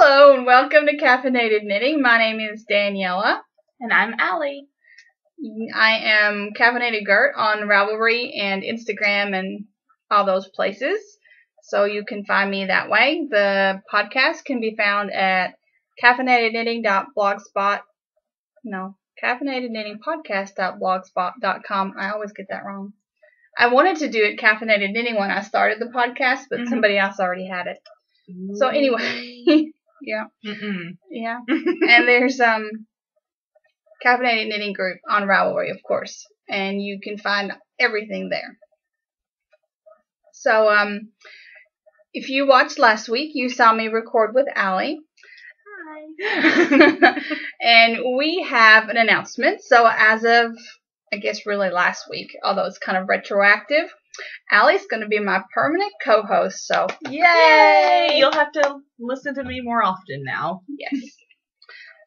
Hello and welcome to Caffeinated Knitting. My name is Daniela. And I'm Allie. I am Caffeinated Gert on Ravelry and Instagram and all those places. So you can find me that way. The podcast can be found at caffeinatedknittingpodcast.blogspot.com. I always get that wrong. I wanted to do it Caffeinated Knitting when I started the podcast, but somebody else already had it. So anyway, yeah. Yeah. And there's Caffeinated Knitting group on Ravelry, of course, and you can find everything there. So if you watched last week, you saw me record with Allie. Hi. And we have an announcement. So as of, I guess really last week, although it's kind of retroactive, Allie's going to be my permanent co-host, so yay! You'll have to listen to me more often now. Yes.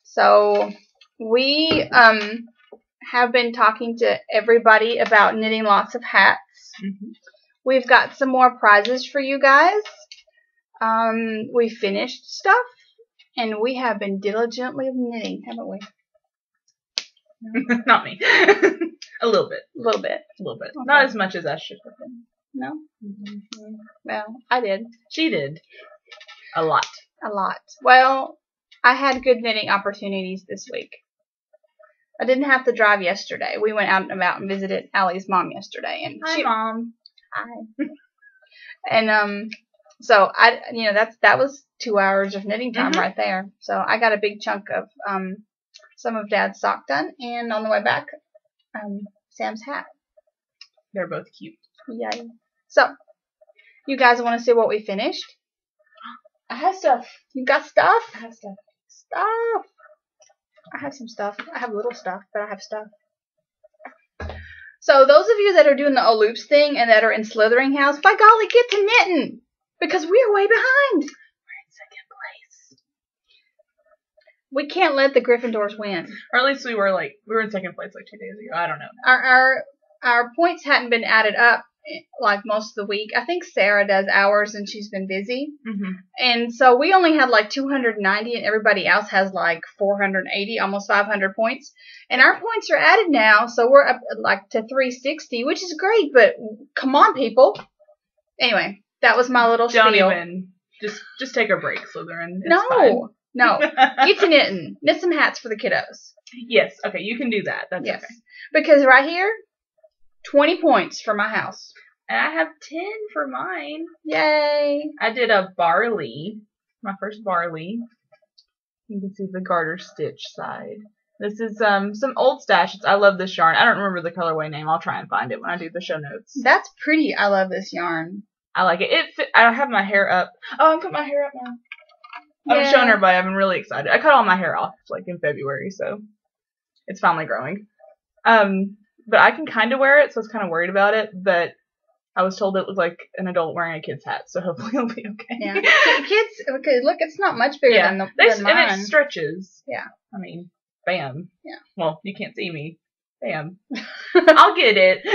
So we have been talking to everybody about knitting lots of hats. We've got some more prizes for you guys. We finished stuff, and we have been diligently knitting, haven't we? No. Not me. A little bit. A little bit. Okay. Not as much as I should have been. No? Well, I did. She did. A lot. A lot. Well, I had good knitting opportunities this week. I didn't have to drive yesterday. We went out and about and visited Allie's mom yesterday. And Hi, Mom. Hi. And so that was 2 hours of knitting time right there. So I got a big chunk of some of Dad's sock done, and on the way back, Sam's hat. They're both cute. Yay. So, you guys want to see what we finished? I have stuff. You got stuff? I have stuff. Stuff. I have some stuff. I have little stuff, but I have stuff. So, those of you that are doing the O-loops thing and that are in Slithering House, by golly, get to knitting! Because we are way behind. We're in second place. We can't let the Gryffindors win. Or at least we were in second place like 2 days ago. I don't know. Our points hadn't been added up like most of the week. I think Sarah does ours and she's been busy. And so we only had like 290 and everybody else has like 480, almost 500 points. And our points are added now, so we're up like to 360, which is great, but come on, people. Anyway, that was my little spiel. Don't even. Just take a break, Slytherin. It's fine. No. Get to knitting. Knit some hats for the kiddos. Yes. Okay, you can do that. That's okay. Because right here, 20 points for my house. And I have 10 for mine. Yay. I did a barley. My first barley. You can see the garter stitch side. This is some old stash. I love this yarn. I don't remember the colorway name. I'll try and find it when I do the show notes. That's pretty. I love this yarn. I like it. I have my hair up. Oh, I'm putting my hair up now. I'm showing everybody. I've been really excited. I cut all my hair off like in February, so it's finally growing. But I can kind of wear it, so I was kind of worried about it. But I was told it looked like an adult wearing a kid's hat, so hopefully it'll be okay. Yeah, kids. Okay, look, it's not much bigger than mine. And it stretches. Yeah. I mean, bam. Yeah. Well, you can't see me. Bam. I'll get it.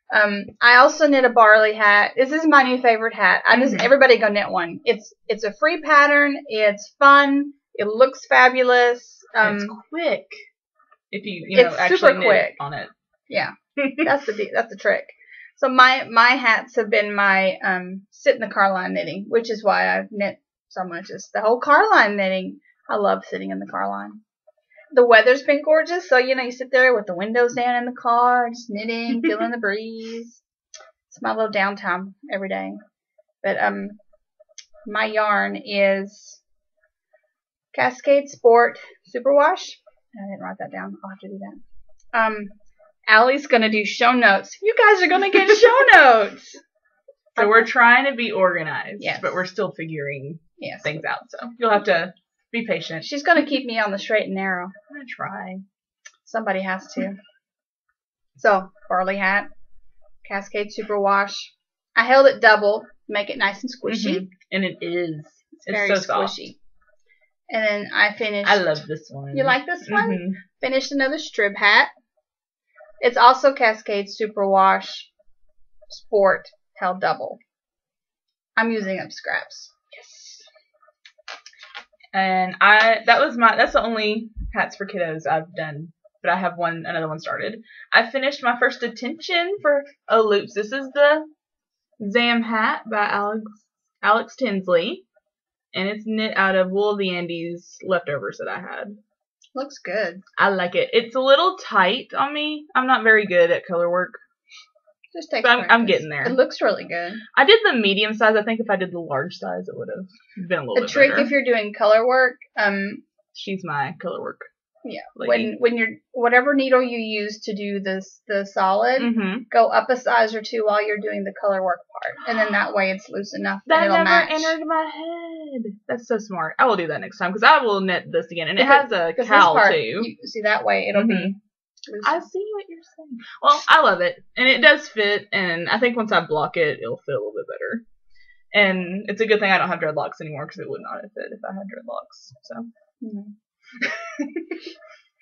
I also knit a barley hat. This is my new favorite hat. Everybody go knit one. It's a free pattern. It's fun. It looks fabulous. It's quick. If you it's actually super knit quick on it. Yeah, that's the trick. So my hats have been my sit in the car line knitting, which is why I've knit so much. It's the whole car line knitting. I love sitting in the car line. The weather's been gorgeous, so you sit there with the windows down in the car, just knitting, feeling the breeze. It's my little downtime every day. But my yarn is Cascade Sport Superwash. I didn't write that down. I'll have to do that. Allie's gonna do show notes. You guys are gonna get show notes. So we're trying to be organized, yes, but we're still figuring things out. So you'll have to be patient. She's gonna keep me on the straight and narrow. I'm gonna try. Somebody has to. So barley hat, Cascade Superwash. I held it double, to make it nice and squishy. And it is. It's very so squishy. Soft. And then I finished. I love this one. You like this one? Finished another strib hat. It's also Cascade Superwash Sport held double. I'm using up scraps. Yes. And that's the only hats for kiddos I've done. But I have another one started. I finished my first attention for Loops. This is the Zam hat by Alex Tinsley. And it's knit out of Wool of the Andes leftovers that I had. Looks good. I like it. It's a little tight on me. I'm not very good at color work. Just take practice. I'm getting there. It looks really good. I did the medium size. I think if I did the large size, it would have been a little bit better. The trick if you're doing color work, she's my color work. Yeah. Lady. When you're whatever needle you use to do the solid, go up a size or two while you're doing the color work part, and then that way it's loose enough that it'll match. That never entered my head. That's so smart. I will do that next time because I will knit this again, and it has a cowl too. See that way it'll be. I see what you're saying. Well, I love it, and it does fit, and I think once I block it, it'll fit a little bit better. And it's a good thing I don't have dreadlocks anymore because it would not have fit if I had dreadlocks. So.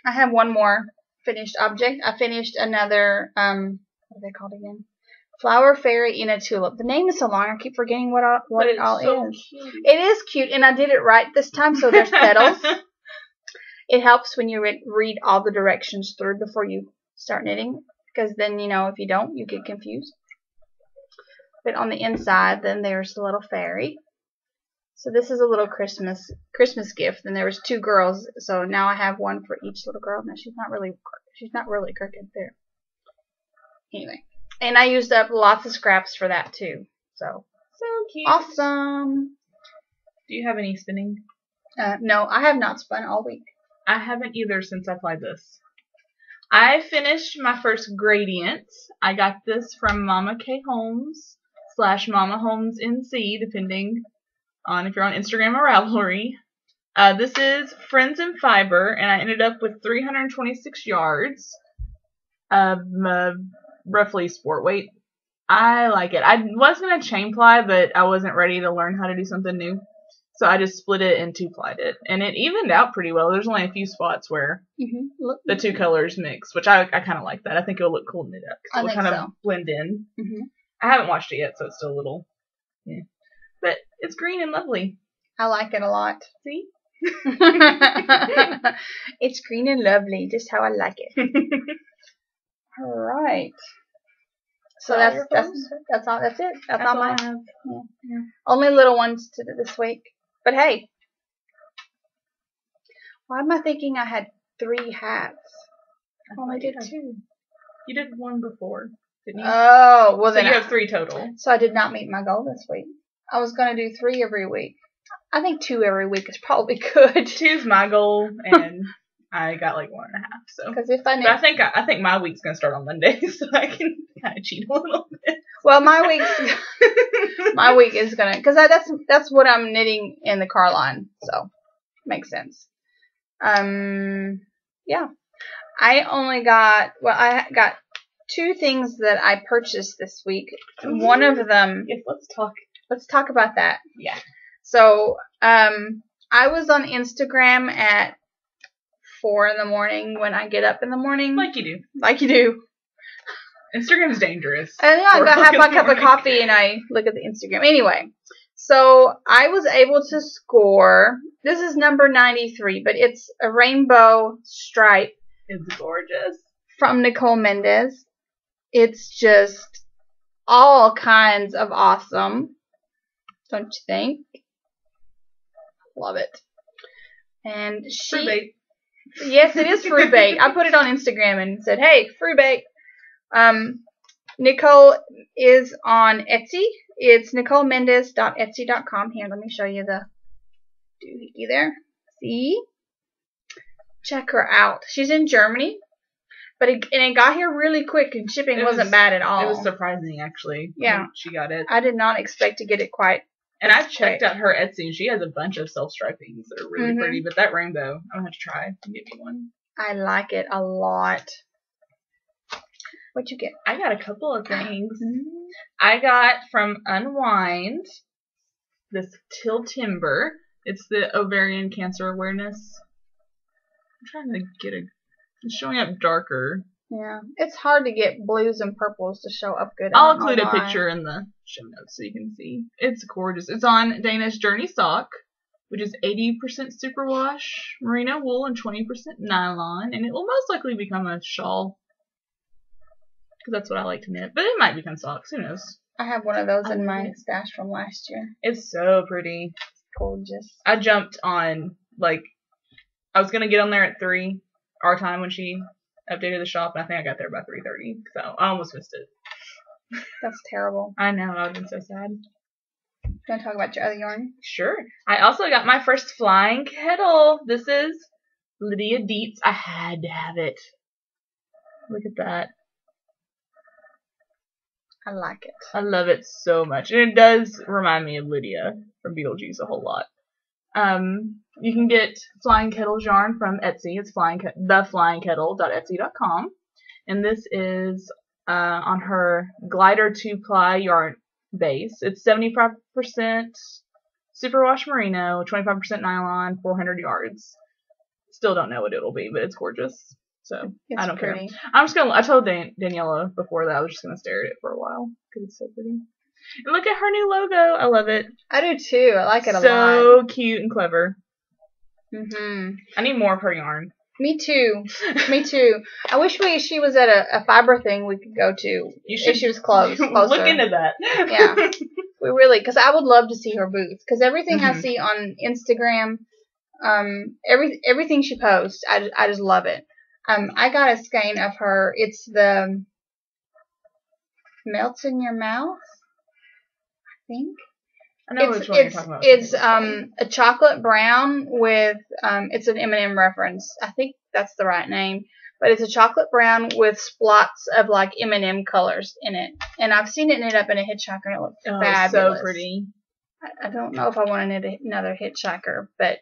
I have one more finished object. I finished another, what are they called again? Flower Fairy in a Tulip. The name is so long, I keep forgetting what it all is. Cute. It is cute, and I did it right this time, so there's petals. It helps when you read all the directions through before you start knitting, because then, if you don't, you get confused. But on the inside, then there's the little fairy. So this is a little Christmas gift, and there was 2 girls, so now I have one for each little girl. Now she's not really crooked there. Anyway, and I used up lots of scraps for that too. So cute. Awesome. Do you have any spinning? No, I have not spun all week. I haven't either since I applied this. I finished my first gradient. I got this from Mama K Holmes / Mama Holmes NC, depending on if you're on Instagram or Ravelry. This is Friends in Fiber, and I ended up with 326 yards of roughly sport weight. I like it. I was going to chain ply, but I wasn't ready to learn how to do something new. So I just split it and 2-plied it. And it evened out pretty well. There's only a few spots where the 2 colors mix, which I kind of like that. I think it'll look cool knit up. It'll kind of blend in. I haven't washed it yet, so it's still a little... Yeah. But it's green and lovely. I like it a lot. See? It's green and lovely, just how I like it. All right. So that's all. That's it. That's all I have. Yeah. Only little ones to do this week. But hey, why am I thinking I had 3 hats? I only did 2. You did 1 before, didn't you? Oh, well then you have 3 total. So I did not meet my goal this week. I was going to do 3 every week. I think 2 every week is probably good. 2's my goal, and I got like 1.5. So, because if I I think my week's gonna start on Monday, so I can kind of cheat a little bit. Well, my week is gonna, because that's what I'm knitting in the car line, so makes sense. Yeah, I got 2 things that I purchased this week. One of them. Yes, Let's talk about that. Yeah. So, I was on Instagram at 4 in the morning when I get up in the morning. Like you do. Instagram's dangerous. And I have my cup of coffee and I look at the Instagram. Anyway, so I was able to score. This is number 93, but it's a rainbow stripe. It's gorgeous. From Nicole Mendez. It's just all kinds of awesome. Don't you think? Love it. And Fruit bait. Yes, it is fruit bait. I put it on Instagram and said, hey, fruit bait. Nicole is on Etsy. It's NicoleMendez.etsy.com. Here, let me show you the doohickey there. See? Check her out. She's in Germany. But it got here really quick, and shipping wasn't bad at all. It was surprising, actually. Yeah. She got it. I did not expect to get it quite. And I've checked out her Etsy, and she has a bunch of self-stripings that are really pretty. But that rainbow, I'm going to have to try to get me one. I like it a lot. What'd you get? I got a couple of things. I got from Unwind this Till Timber. It's the ovarian cancer awareness. I'm trying to get it's showing up darker. Yeah, it's hard to get blues and purples to show up good. I'll include a picture in the show notes so you can see. It's gorgeous. It's on Dana's Journey sock. which is 80% superwash merino wool and 20% nylon, and it will most likely become a shawl because that's what I like to knit. But it might become socks. Who knows? I have one of those in my stash from last year. It's so pretty. Gorgeous. I jumped on, like, I was gonna get on there at 3 our time when she updated the shop, and I think I got there about 3:30, so I almost missed it. That's terrible. I know, I would have been so sad. You want to talk about your other yarn? Sure. I also got my first flying kettle. This is Lydia Dietz. I had to have it. Look at that. I like it. I love it so much. And it does remind me of Lydia from Beetlejuice a whole lot. You can get Flying Kettle's yarn from Etsy. It's theflyingkettle.etsy.com. And this is on her glider 2-ply yarn base. It's 75% superwash merino, 25% nylon, 400 yards. Still don't know what it'll be, but it's gorgeous. So I don't care. I told Daniela before that I was just gonna stare at it for a while because it's so pretty. And look at her new logo. I love it. I do too. I like it a lot. So cute and clever. Mhm. I need more of her yarn. Me too. Me too. I wish she was at a fiber thing we could go to. You should. If she was closer. Look into that. Yeah. We really, because I would love to see her booth. Because everything I see on Instagram, everything she posts, I just love it. I got a skein of her. It's the Melts in Your Mouth, I think. I know which one you're talking about. It's a chocolate brown with it's an M&M reference. I think that's the right name. But it's a chocolate brown with splots of like M&M colors in it. And I've seen it knit up in a hitchhiker and it looks fabulous. So pretty. I don't know if I want to knit another hitchhiker, but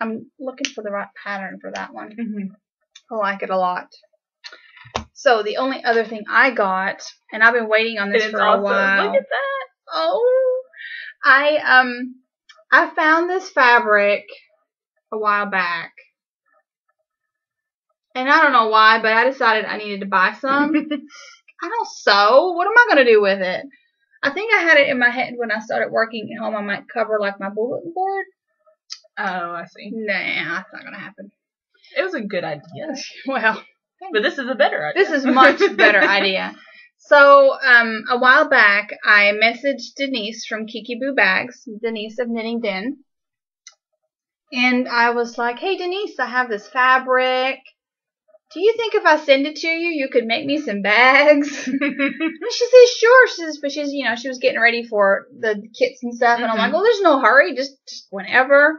I'm looking for the right pattern for that one. Mm-hmm. I like it a lot. So the only other thing I got, and I've been waiting on this for a while. Look at that. Oh, I found this fabric a while back, and I don't know why, but I decided I needed to buy some. I don't sew. What am I gonna do with it? I think I had it in my head when I started working at home. I might cover like my bulletin board. Oh, I see. Nah, that's not gonna happen. It was a good idea. Well, but this is a better idea. This is much better idea. So, a while back, I messaged Denise from Kiki Boo Bags, Denise of Knitting Den, and I was like, "Hey, Denise, I have this fabric. Do you think if I send it to you, you could make me some bags?" And she says, "Sure." She was getting ready for the kits and stuff, and I'm like, "Well, there's no hurry, just whenever."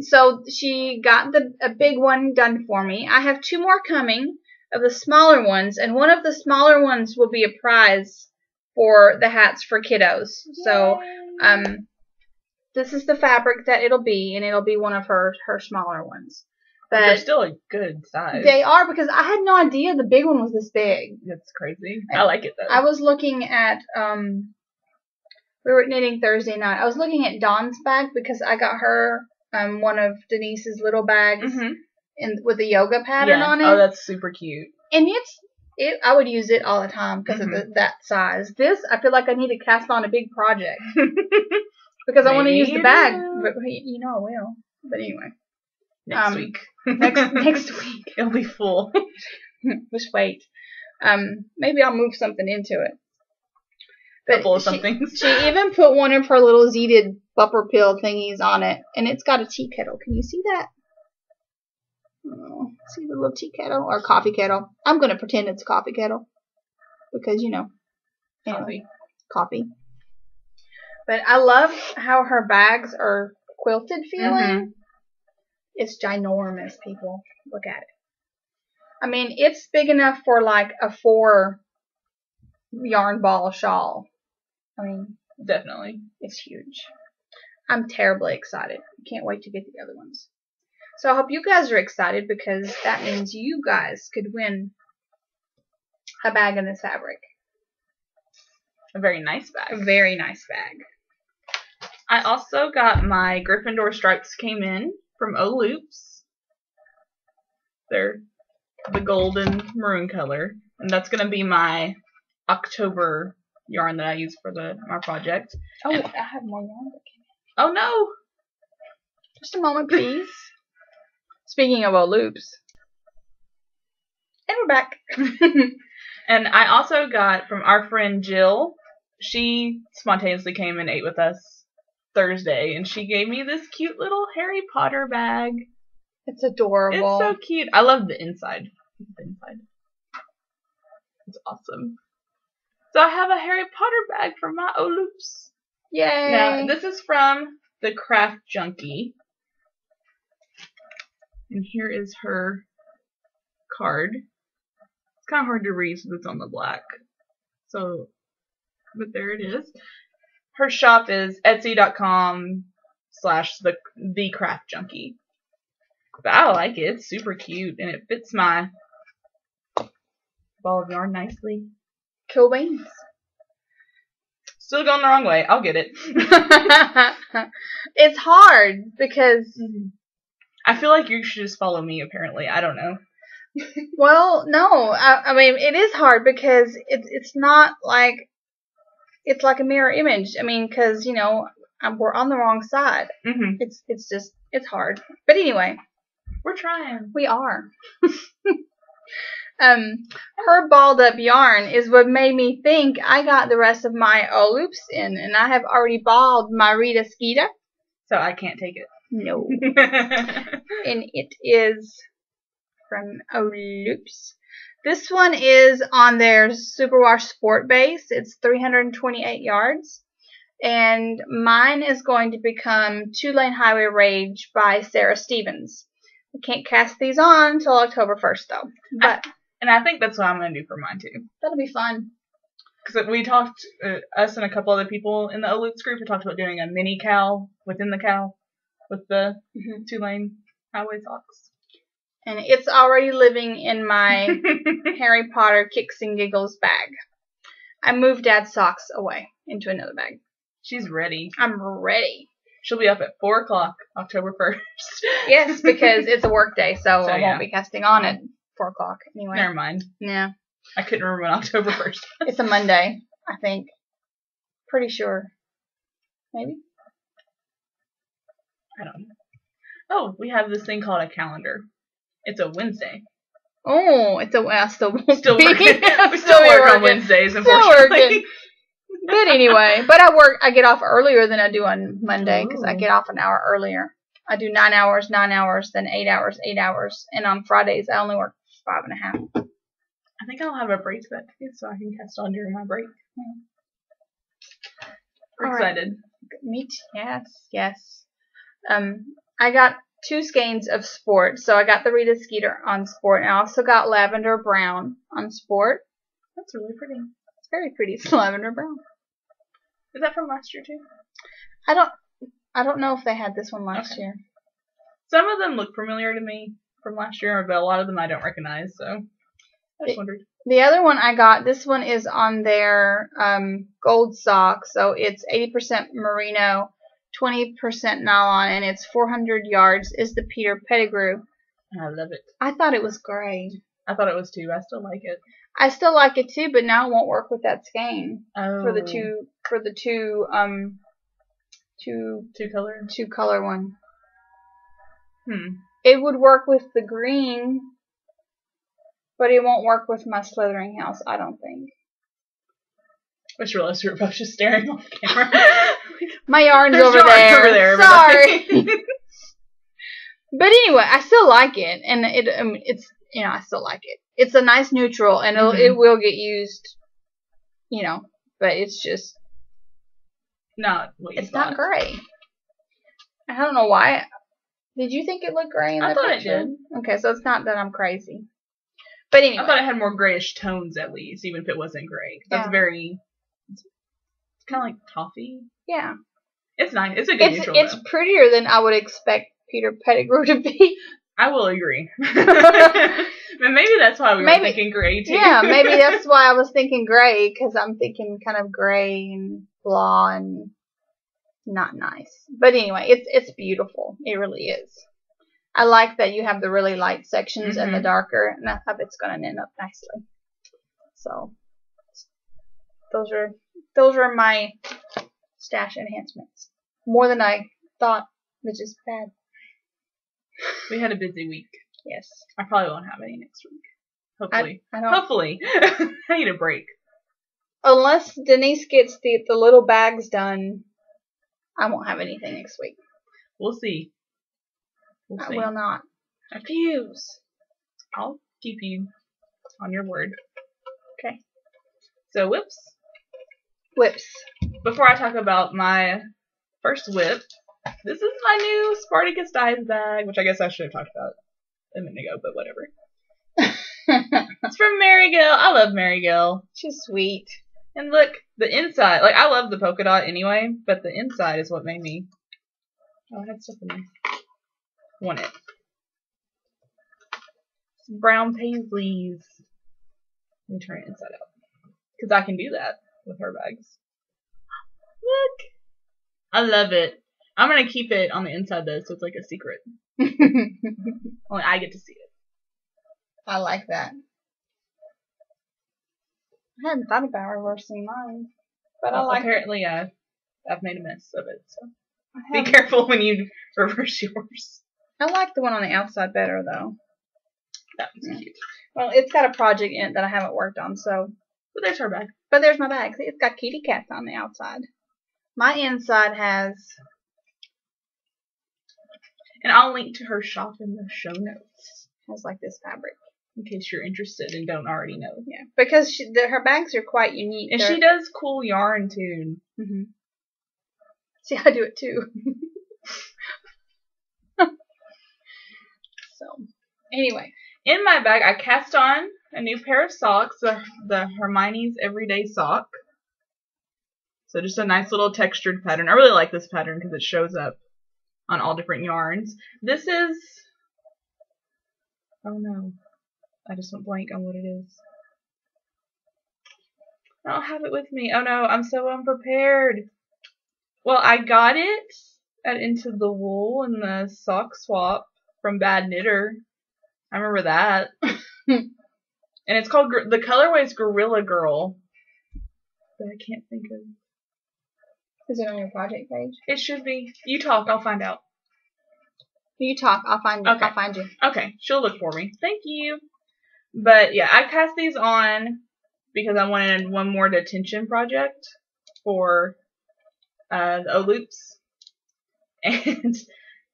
So she got a big one done for me. I have 2 more coming of the smaller ones, and one of the smaller ones will be a prize for the hats for kiddos. Yay. So, this is the fabric that it'll be, and it'll be one of her smaller ones. But they're still a good size. They are, because I had no idea the big one was this big. That's crazy. I like it though. I was looking at we were knitting Thursday night. I was looking at Dawn's bag because I got her one of Denise's little bags with a yoga pattern on it. Oh, that's super cute. And I would use it all the time because of that size. This, I feel like I need to cast on a big project because I want to use the bag. But I will. But anyway, next week. next week It'll be full. Just wait. Maybe I'll move something into it. But she even put one of her little zeeted bupper pill thingies on it, and it's got a tea kettle. Can you see that? Oh, see the little tea kettle or coffee kettle? I'm gonna pretend it's a coffee kettle because coffee. But I love how her bags are quilted feeling. It's ginormous, people. Look at it. I mean, it's big enough for like a 4 yarn ball shawl. I mean, definitely. It's huge. I'm terribly excited. Can't wait to get the other ones. So I hope you guys are excited because that means you guys could win a bag in this fabric. A very nice bag. A very nice bag. I also got my Gryffindor stripes came in from O Loops. They're the golden maroon color. And that's going to be my October yarn that I use for my project. Oh, I have more yarn that came in. Oh no! Just a moment, please. Speaking of old loops. And we're back. And I also got from our friend Jill. She spontaneously came and ate with us Thursday, and she gave me this cute little Harry Potter bag. It's adorable. It's so cute. I love the inside. It's awesome. So I have a Harry Potter bag for my old loops. Yay! Now, this is from the Craft Junkie. And here is her card. It's kind of hard to read since it's on the black. So, but there it is. Her shop is etsy.com/the Craft Junkie. But I like it. It's super cute. And it fits my ball of yarn nicely. Cool beans. Still going the wrong way. I'll get it. It's hard because I feel like you should just follow me, apparently. I don't know. well, no. I mean, it is hard because it's not like it's like a mirror image. I mean, because we're on the wrong side. Mm-hmm. It's hard. But anyway, we're trying. We are. Her balled up yarn is what made me think I got the rest of my old loops in, and I have already balled my Rita Skeeter. So I can't take it. No. And it is from Old Loops. This one is on their Superwash Sport base. It's 328 yards. And mine is going to become 2-Lane Highway Rage by Sarah Stevens. I can't cast these on until October 1st, though. But and I think that's what I'm going to do for mine, too. That'll be fun. Because we talked, us and a couple other people in the Oloops group, we talked about doing a mini KAL within the KAL with the 2-Lane Highway socks. And it's already living in my Harry Potter Kicks and Giggles bag. I moved Dad's socks away into another bag. She's ready. I'm ready. She'll be up at 4 o'clock, October 1st. Yes, because it's a work day, so I won't be casting on at 4 o'clock anyway. Never mind. Yeah. I couldn't remember when October 1st. It's a Monday, I think. Pretty sure. Maybe? I don't know. Oh, we have this thing called a calendar. It's a Wednesday. Oh, I still won't still be. working. We still work on Wednesdays, unfortunately. But anyway, I get off earlier than I do on Monday because I get off an hour earlier. I do 9 hours, then 8 hours, 8 hours. And on Fridays, I only work 5.5. I think I'll have a break that day so I can cast on during my break. We're excited. Me too. Yes. I got 2 skeins of Sport. So I got the Rita Skeeter on Sport. And I also got Lavender Brown on Sport. That's really pretty. It's very pretty. It's lavender brown. Is that from last year too? I don't know if they had this one last year. Some of them look familiar to me from last year, but a lot of them I don't recognize, so I just wondered. The other one I got, this one is on their gold sock, so it's 80% merino, 20% nylon, and it's 400 yards, is the Peter Pettigrew. I love it. I thought it was great. I thought it was too. I still like it. I still like it too, but now it won't work with that skein. Oh. For the two color one. It would work with the green, but it won't work with my slithering house, I don't think. I just realized we were both just staring off camera. My yarn's over there. Sorry. But anyway, I still like it, and it's I still like it. It's a nice neutral, and it will get used, but it's just not what you It's thought. not gray. I don't know why. Did you think it looked gray in the picture? I thought it did. Okay, so it's not that I'm crazy. But anyway. I thought it had more grayish tones at least, even if it wasn't gray. That's it's kind of like toffee. Yeah. It's nice. It's a good neutral. It's prettier than I would expect Peter Pettigrew to be. I will agree. And maybe that's why we were thinking gray too. Yeah, maybe that's why I was thinking gray, because I'm thinking kind of gray and blah and not nice. But anyway, it's beautiful. It really is. I like that you have the really light sections and the darker, and I thought it's going to end up nicely. So those are my stash enhancements. More than I thought, which is bad. We had a busy week. Yes. I probably won't have any next week. Hopefully. I don't. Hopefully. I need a break. Unless Denise gets the little bags done, I won't have anything next week. We'll see. I will not. I refuse. I'll keep you on your word. Okay. So, whips. Before I talk about my first whip, this is my new Spartacus Dives bag, which I guess I should have talked about a minute ago, but whatever. It's from Marigill. I love Marigill. She's sweet. And look, the inside, like, I love the polka dot anyway, but the inside is what made me, oh, I had stuff in there. Want it. Some brown paisleys. Let me turn it inside out. Because I can do that with her bags. Look. I love it. I'm going to keep it on the inside though, so it's like a secret. Only I get to see it. I like that. I hadn't thought about reversing mine. But Well, I like apparently I've made a mess of it, so be careful when you reverse yours. I like the one on the outside better though. That one's cute. Well, it's got a project in it that I haven't worked on, so. But there's her bag. But there's my bag. It's got kitty cats on the outside. My inside has. And I'll link to her shop in the show notes. Has like this fabric. In case you're interested and don't already know. Yeah, because her bags are quite unique. And she does cool yarn too. Mm-hmm. See, I do it too. So, anyway. In my bag, I cast on a new pair of socks, the Hermione's Everyday Sock. So just a nice little textured pattern. I really like this pattern because it shows up on all different yarns. This is, oh no, I just went blank on what it is. I don't have it with me. Oh no, I'm so unprepared. Well, I got it at Into the Wool in the sock swap from Bad Knitter. I remember that. And it's called, the colorway is Gorilla Girl. But I can't think of. Is it on your project page? It should be. You talk, I'll find out. You talk, I'll find you. Okay. I'll find you. Okay, she'll look for me. Thank you. But yeah, I cast these on because I wanted one more detention project for the O-loops. And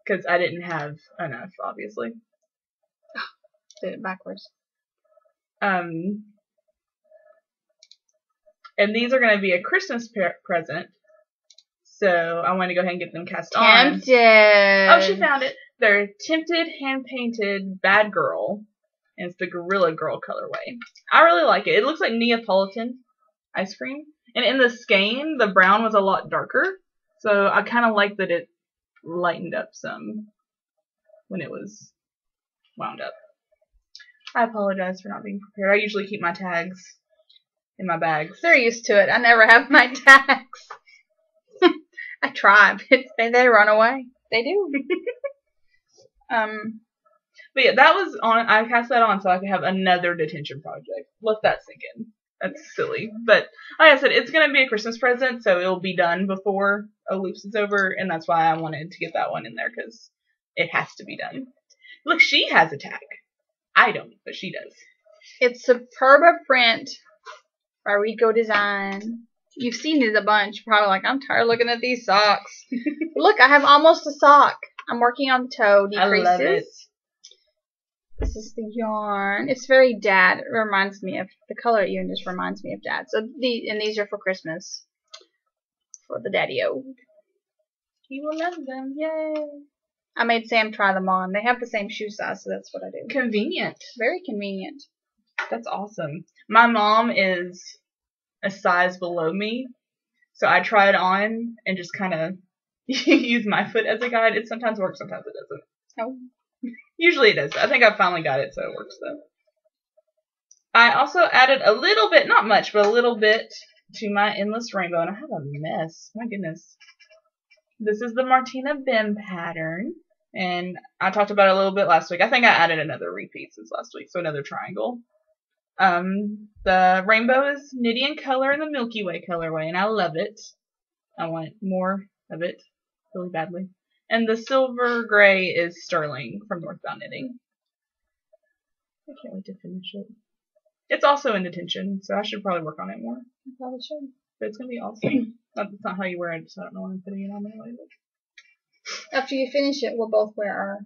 because I didn't have enough, obviously. Did it backwards. And these are going to be a Christmas present. So I want to go ahead and get them cast on. Tempted. Oh, she found it. They're Tempted hand-painted Bad Girl. And it's the Gorilla Girl colorway. I really like it. It looks like Neapolitan ice cream. And in the skein, the brown was a lot darker. So I kind of like that it lightened up some when it was wound up. I apologize for not being prepared. I usually keep my tags in my bags. They're used to it. I never have my tags. I try, but they run away. They do. But yeah, that was on. I cast that on so I could have another detention project. Let that sink in. That's silly. But like I said, it's going to be a Christmas present, so it'll be done before O-loops is over, and that's why I wanted to get that one in there, because it has to be done. Look, she has a tag. I don't, but she does. It's Superba Print by Rico Design. You've seen it a bunch. You're probably like, I'm tired of looking at these socks. Look, I have almost a sock. I'm working on the toe decreases. I love it. This is the yarn. It's very Dad. It reminds me of the color even just reminds me of Dad. So these are for Christmas. For the daddy-o. He will love them. Yay. I made Sam try them on. They have the same shoe size, so that's what I do. Convenient. Very convenient. That's awesome. My mom is a size below me, so I try it on and just kind of use my foot as a guide. It sometimes works, sometimes it doesn't. Oh. Usually it does. I think I finally got it, so it works though. I also added a little bit, not much, but a little bit to my Endless Rainbow, and I have a mess. My goodness. This is the Martina Bim pattern, and I talked about it a little bit last week. I think I added another repeat since last week, so another triangle. The rainbow is Nitty color in the Milky Way colorway, and I love it. I want more of it really badly. And the silver gray is sterling from Northbound Knitting. I can't wait to finish it. It's also in detention, so I should probably work on it more. I probably should. But it's going to be awesome. That's not how you wear it, so I don't know why I'm putting it on anyway. After you finish it, we'll both wear our...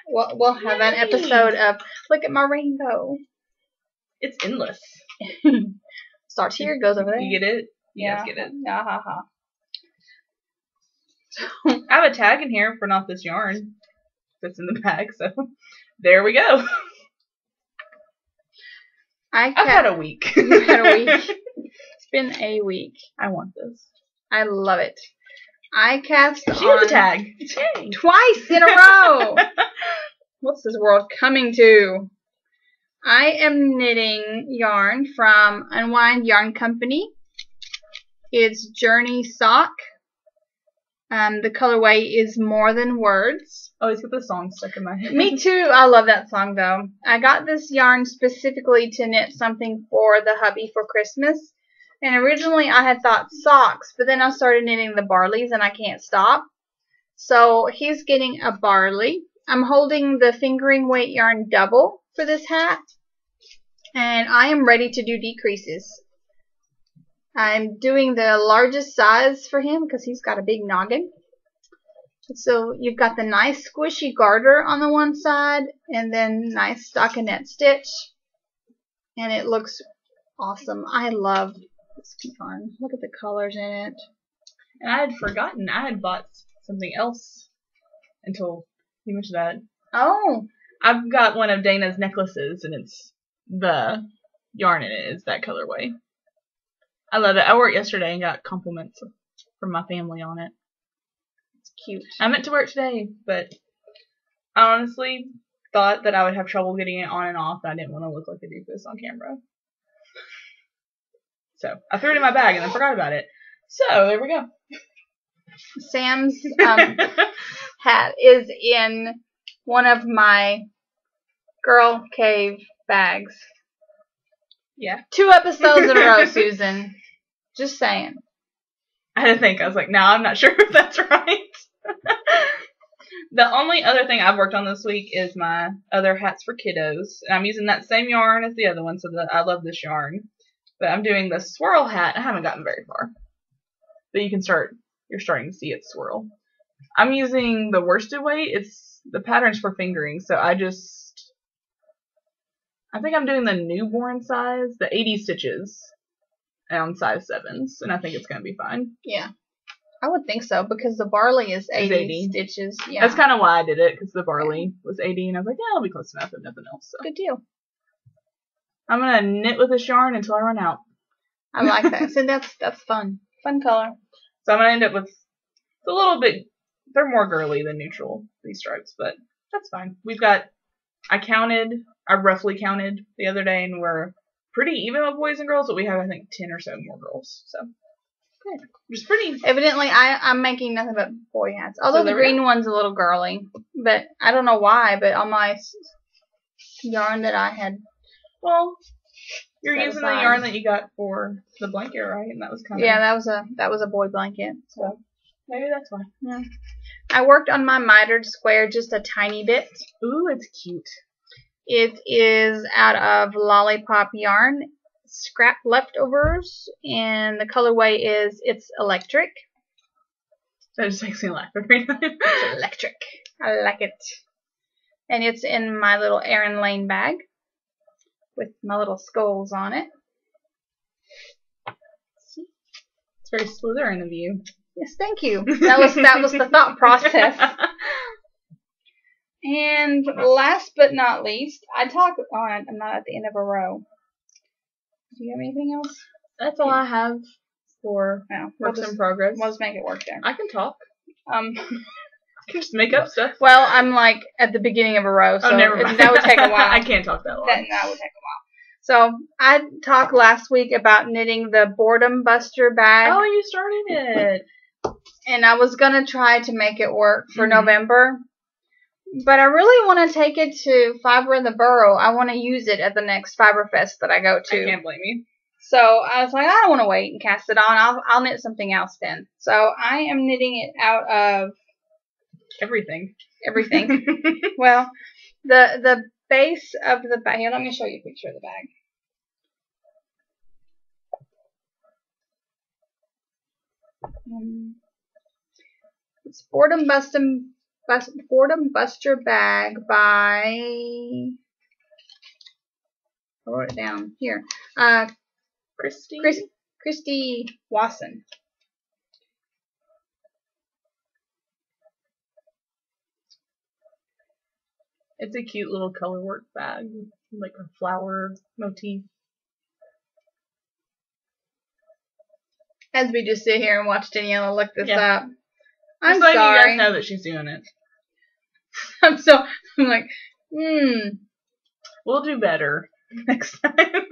We'll have an episode of, look at my rainbow. It's endless. Starts here, goes over there. You get it? You guys get it. Yeah, ha. I have a tag in here for not this yarn that's in the bag, so there we go. I've had a week. You've had a week. It's been a week. I want this. I love it. I cast she has a tag. Twice in a row. What's this world coming to? I am knitting yarn from Unwind Yarn Company. It's Journey Sock. The colorway is More Than Words. Oh, it's got the song stuck in my head. Me too. I love that song though. I got this yarn specifically to knit something for the hubby for Christmas. And originally I had thought socks, but then I started knitting the barleys and I can't stop. So he's getting a barley. I'm holding the fingering weight yarn double for this hat. And I am ready to do decreases. I'm doing the largest size for him because he's got a big noggin. So you've got the nice squishy garter on the one side and then nice stockinette stitch. And it looks awesome. I love this yarn. Look at the colors in it. And I had forgotten. I had bought something else until you mentioned that. Oh. I've got one of Dana's necklaces and it's the yarn in it is that colorway. I love it. I wore it yesterday and got compliments from my family on it. It's cute. I meant to wear it today, but I honestly thought that I would have trouble getting it on and off. I didn't want to look like a doofus on camera. So I threw it in my bag and then forgot about it. So there we go. Sam's hat is in one of my Girl Cave bags. Yeah. 2 episodes in a row, Susan. Just saying. I had to think. I was like, no, I'm not sure if that's right. The only other thing I've worked on this week is my other hats for kiddos. And I'm using that same yarn as the other one, so that I love this yarn. But I'm doing the swirl hat. I haven't gotten very far. But you're starting to see it swirl. I'm using the worsted weight. The pattern's for fingering, so I think I'm doing the newborn size, the 80 stitches on size 7s, and I think it's going to be fine. Yeah. I would think so, because the barley is 80 stitches. Yeah. That's kind of why I did it, because the barley was 80, and I was like, yeah, it'll be close enough if nothing else. So. Good deal. I'm going to knit with this yarn until I run out. I like that. So that's fun. Fun color. So I'm going to end up with a little bit, they're more girly than neutral, these stripes, but that's fine. I roughly counted the other day, and we're pretty even with boys and girls, but we have, I think, 10 or so more girls. So, good. Just pretty. Evidently, I'm making nothing but boy hats. Although the green one's a little girly. But I don't know why, but on my yarn that I had. Well, you're using the yarn that you got for the blanket, right? And that was kind of. Yeah, that was a boy blanket. So, maybe that's why. Yeah. I worked on my mitered square just a tiny bit. Ooh, it's cute. It is out of Lollipop yarn, scrap leftovers, and the colorway is It's Electric. That just makes me laugh every time. It's electric. I like it. And it's in my little Erin Lane bag with my little skulls on it. It's very Slytherin of you. Yes, thank you. That was the thought process. And last but not least, I'm not at the end of a row. Do you have anything else? That's all I have for works in progress. We'll just make it work there. I can talk. I can just make up stuff. Well, I'm like at the beginning of a row, so never mind. That would take a while. I can't talk that long. That would take a while. So I talked last week about knitting the Boredom Buster bag. Oh, you started it. And I was going to try to make it work for November. But I really want to take it to Fiber in the Burrow. I want to use it at the next Fiber Fest that I go to. I can't blame you. So I was like, I don't want to wait and cast it on. I'll knit something else then. So I am knitting it out of Everything. Everything. Well, the base of the bag. Here, let me show you a picture of the bag. It's Boredom Buster bag by. I wrote it down here. Christy Wasson. It's a cute little color work bag, like a flower motif. As we just sit here and watch Daniela look this up. I'm just letting sorry. you guys know that she's doing it. I'm like, We'll do better next time. I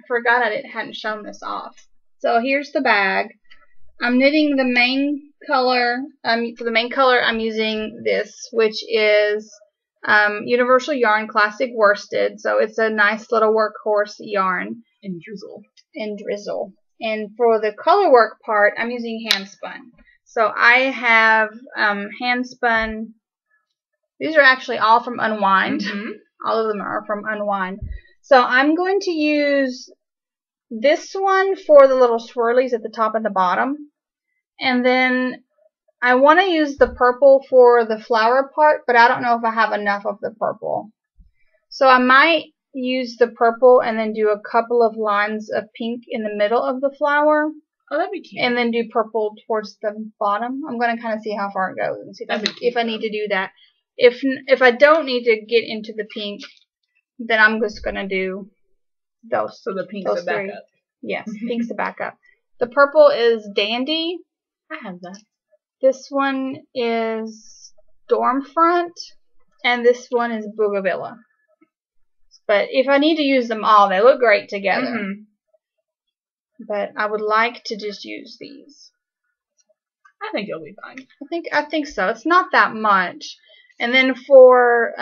forgot I hadn't shown this off. So here's the bag. I'm knitting the main color. For the main color, I'm using this, which is Universal Yarn Classic Worsted. So it's a nice little workhorse yarn. And drizzle. And for the color work part, I'm using hand spun. So I have hand spun. These are actually all from Unwind. Mm-hmm. All of them are from Unwind. So I'm going to use this one for the little swirlies at the top and the bottom. And then I want to use the purple for the flower part, but I don't know if I have enough of the purple. So I might use the purple and then do a couple of lines of pink in the middle of the flower. Oh, that'd be cute. And then do purple towards the bottom. I'm going to kind of see how far it goes and see if I need to do that. If I don't need to get into the pink, then I'm just going to do those. So the pink's the backup. Yes, pink's the backup. The purple is Dandy. I have that. This one is Stormfront. And this one is Bougainvillea. But if I need to use them all, they look great together. Mm-hmm. But I would like to just use these. I think it'll be fine. I think so. It's not that much. And then for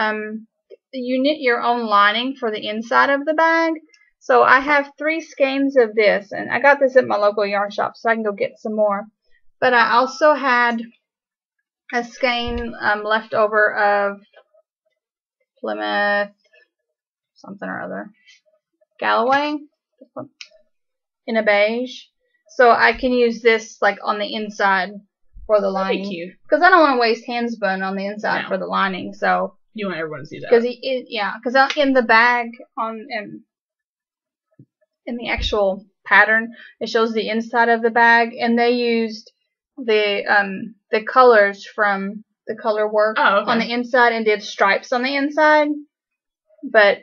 you knit your own lining for the inside of the bag. So I have 3 skeins of this, and I got this at my local yarn shop, so I can go get some more. But I also had a skein left over of Plymouth something or other, Galloway, in a beige. So I can use this like on the inside for the lining. That'd be cute. Because I don't want to waste hand spun on the inside for the lining. So you want everyone to see that. Because in the bag in the actual pattern, it shows the inside of the bag, and they used the colors from the color work on the inside and did stripes on the inside. But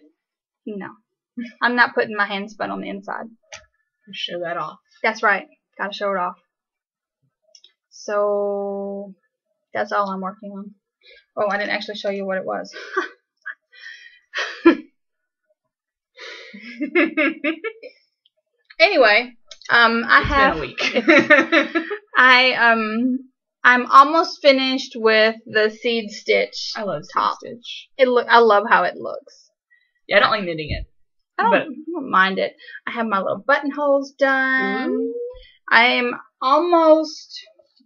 no, I'm not putting my hand spun on the inside. Show that off. That's right. Gotta show it off. So that's all I'm working on. Oh, I didn't actually show you what it was. Anyway, it's been a week. I'm almost finished with the seed stitch. I love top. seed stitch. I love how it looks. Yeah, I don't like knitting it. I don't mind it. I have my little buttonholes done. Ooh. I am almost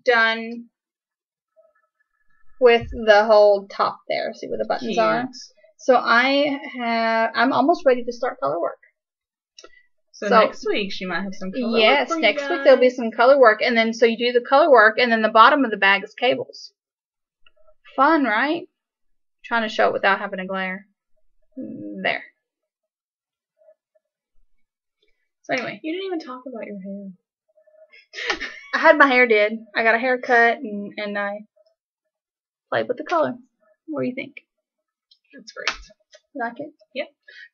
done with the whole top there. See where the buttons are? So I'm almost ready to start color work. So next week she might have some color work. Yes, next week there'll be some color work, and then so you do the color work, and then the bottom of the bag is cables. Fun, right? Trying to show it without having to glare. There. So anyway, you didn't even talk about your hair. I had my hair did. I got a haircut and I played with the color. What do you think? That's great. You like it? Yep.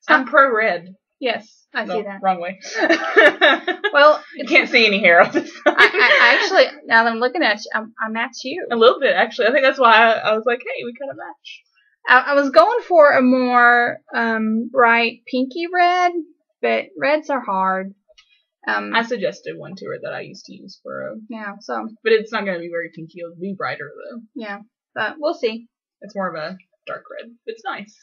I'm pro red. Yes, I see that. Wrong way. Well, you can't see any hair on this side. I actually, now that I'm looking at you, I match you. A little bit, actually. I think that's why I was like, hey, we kind of match. I was going for a more bright pinky red, but reds are hard. I suggested one to her that I used to use for a... Yeah, so... But it's not going to be very pinky. It'll be brighter, though. Yeah, but we'll see. It's more of a dark red. It's nice.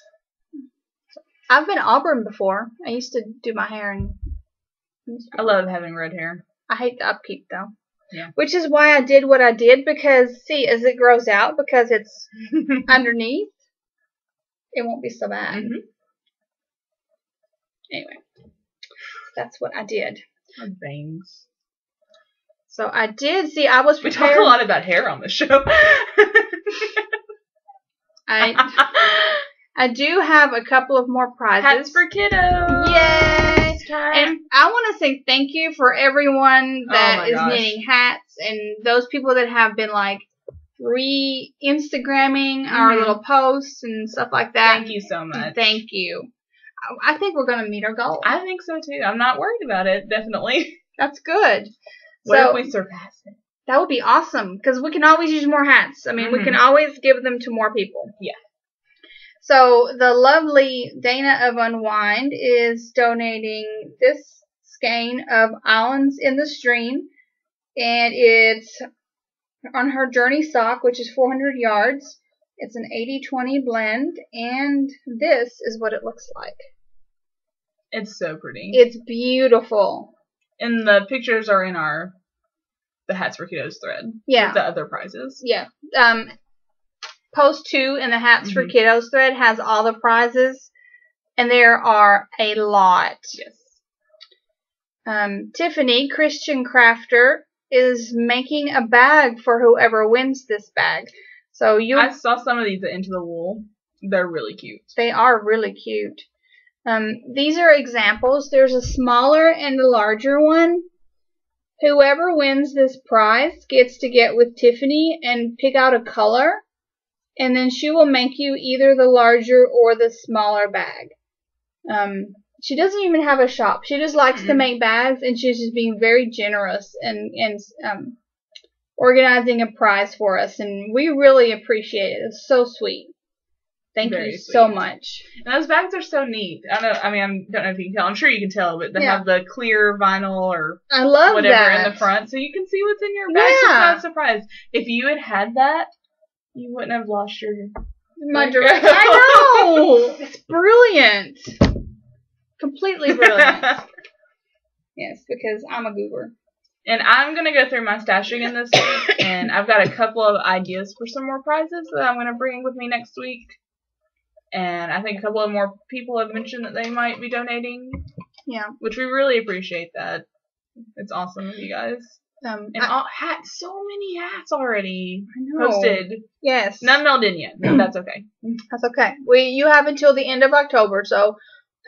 I've been auburn before. I used to do my hair and... I love having red hair. I hate the upkeep, though. Yeah. Which is why I did what I did, because, see, as it grows out, because it's underneath, it won't be so bad. Mm-hmm. Anyway, that's what I did. Bangs. So I did, see, I was prepared. We talk a lot about hair on the show. I do have a couple of more prizes. Hats for kiddos. Yay! And I want to say thank you for everyone that is knitting hats, and those people that have been like re-Instagramming our little posts and stuff like that. Thank you so much. Thank you. I think we're going to meet our goal. I think so too. I'm not worried about it, definitely. That's good. What if we surpass it? That would be awesome, because we can always use more hats. I mean, we can always give them to more people. Yeah. So the lovely Dana of Unwind is donating this skein of Islands in the Stream, and it's on her Journey sock, which is 400 yards. It's an 80-20 blend, and this is what it looks like. It's so pretty. It's beautiful. And the pictures are in the Hats for Kiddos thread. Yeah. With the other prizes. Yeah. Post 2 in the Hats for Kiddos thread has all the prizes, and there are a lot. Yes. Tiffany, Christian Crafter, is making a bag for whoever wins this bag. So I saw some of these at Into the Wool. They're really cute. They are really cute. These are examples. There's a smaller and a larger one. Whoever wins this prize gets to get with Tiffany and pick out a color, and then she will make you either the larger or the smaller bag. She doesn't even have a shop. She just likes to make bags, and she's just being very generous and organizing a prize for us, and we really appreciate it. It's so sweet. Thank you so much. And those bags are so neat. I don't know if you can tell. I'm sure you can tell, but they have the clear vinyl or I love whatever in the front, so you can see what's in your bag. It's not a surprise. If you had that, you wouldn't have lost my direction. I know. It's brilliant. Completely brilliant. Yes, because I'm a goober. And I'm going to go through my stash again this week, and I've got a couple of ideas for some more prizes that I'm going to bring with me next week. And I think a couple of more people have mentioned that they might be donating. Yeah. Which we really appreciate that. It's awesome of you guys. And hats, so many hats already posted. Yes. None mailed in yet. That's okay. That's okay. You have until the end of October. So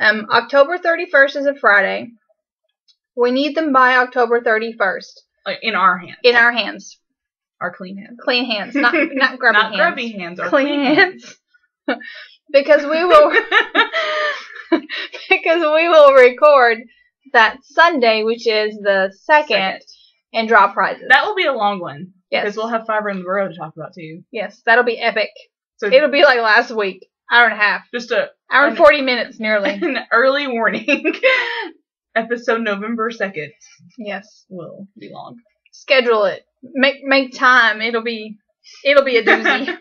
October 31st is a Friday. We need them by October 31st. Like in our hands. In our hands. Our clean hands. Clean hands. Not grubby hands. Not grubby hands. Our clean hands. Because we will record that Sunday, which is the 2nd, and draw prizes. That will be a long one. Yes. Because we'll have Fiber in the Burrow to talk about too. Yes, that'll be epic. So it'll be like last week. Hour and a half. Just hour and 40 minutes nearly. An early warning. Episode November 2nd. Yes. Will be long. Schedule it. Make time. It'll be a doozy.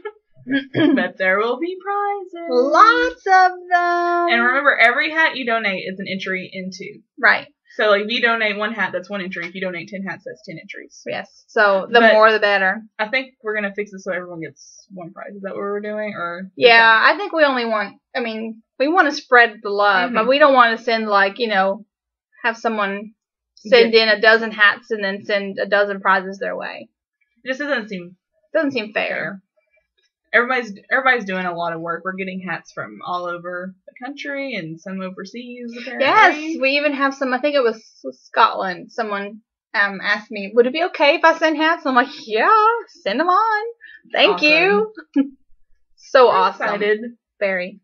But there will be prizes. Lots of them. And remember, every hat you donate is an entry into. Right. So, like, if you donate 1 hat, that's 1 entry. If you donate 10 hats, that's 10 entries. Yes. So, the more, the better. I think we're going to fix this so everyone gets 1 prize. Is that what we're doing? Or yeah, I think we only want, we want to spread the love. But we don't want to send, have someone send in a dozen hats and then send a dozen prizes their way. It just doesn't seem fair. Everybody's doing a lot of work. We're getting hats from all over the country and some overseas, apparently. Yes, we even have some, I think it was Scotland. Someone asked me, would it be okay if I send hats? I'm like, yeah, send them on. Thank you. So awesome. Excited. Very.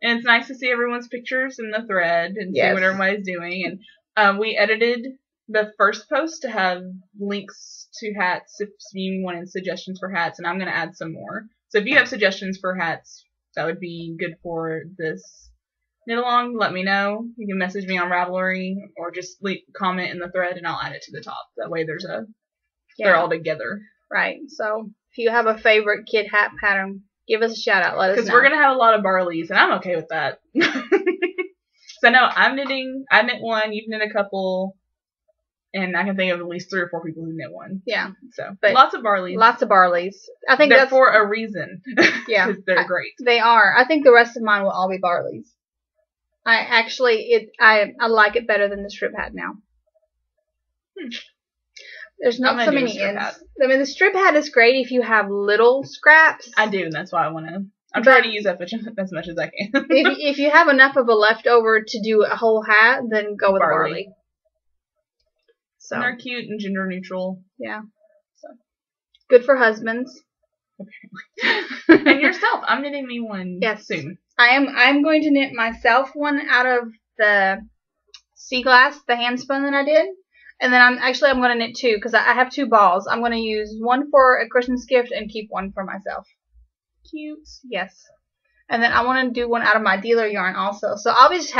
And it's nice to see everyone's pictures in the thread and see what everybody's doing. And we edited the first post to have links to hats if you wanted suggestions for hats, and I'm going to add some more. So if you have suggestions for hats that would be good for this knit along, let me know. You can message me on Ravelry or just comment in the thread and I'll add it to the top. That way they're all together. Right. So if you have a favorite kid hat pattern, give us a shout out. Let us know. Because we're going to have a lot of Barleys, and I'm okay with that. So no, I knit 1, you've knit a couple, And I can think of at least 3 or 4 people who knit one. Yeah. So But lots of Barleys. Lots of Barleys. I think they're that's for a reason. Yeah. Because they're great. They are. I think the rest of mine will all be Barleys. I like it better than the strip hat now. There's not so many ends. I mean, the strip hat is great if you have little scraps. I do, and that's why I want to. I'm trying to use that as much as I can. if you have enough of a leftover to do a whole hat, then go with Barley. So and they're cute and gender neutral. Yeah. So good for husbands. Apparently. And yourself, I'm knitting me one soon. I'm going to knit myself one out of the sea glass, the hand spun that I did. And then I'm going to knit 2 because I have 2 balls. I'm going to use one for a Christmas gift and keep one for myself. Cute. Yes. And then I want to do one out of my dealer yarn also. So I'll just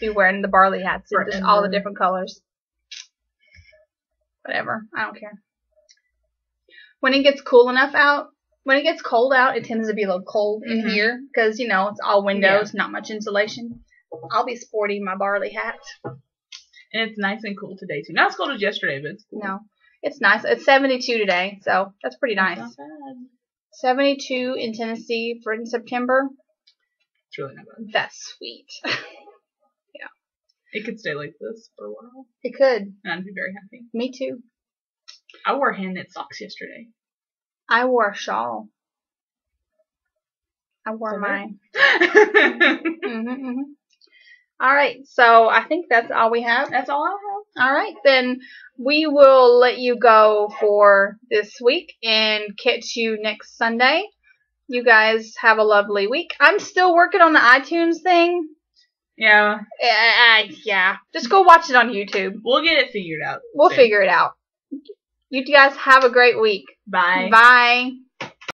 be wearing the Barley hats in just all the different colors. Whatever. I don't care. When it gets cold out, it tends to be a little cold in here because, it's all windows, not much insulation. I'll be sporting my Barley hat. And it's nice and cool today, too. Not as cold as yesterday, but it's cool. No. It's nice. It's 72 today, so that's pretty nice. That's not bad. 72 in Tennessee for in September. It's really not bad. That's sweet. Yeah. It could stay like this for a while. It could. And I'd be very happy. Me too. I wore hand knit socks yesterday. I wore a shawl. I wore mine. All right, so I think that's all we have. That's all I have. All right, then we will let you go for this week and catch you next Sunday. You guys have a lovely week. I'm still working on the iTunes thing. Yeah. Yeah. Just go watch it on YouTube. We'll get it figured out. We'll figure it out. You guys have a great week. Bye. Bye.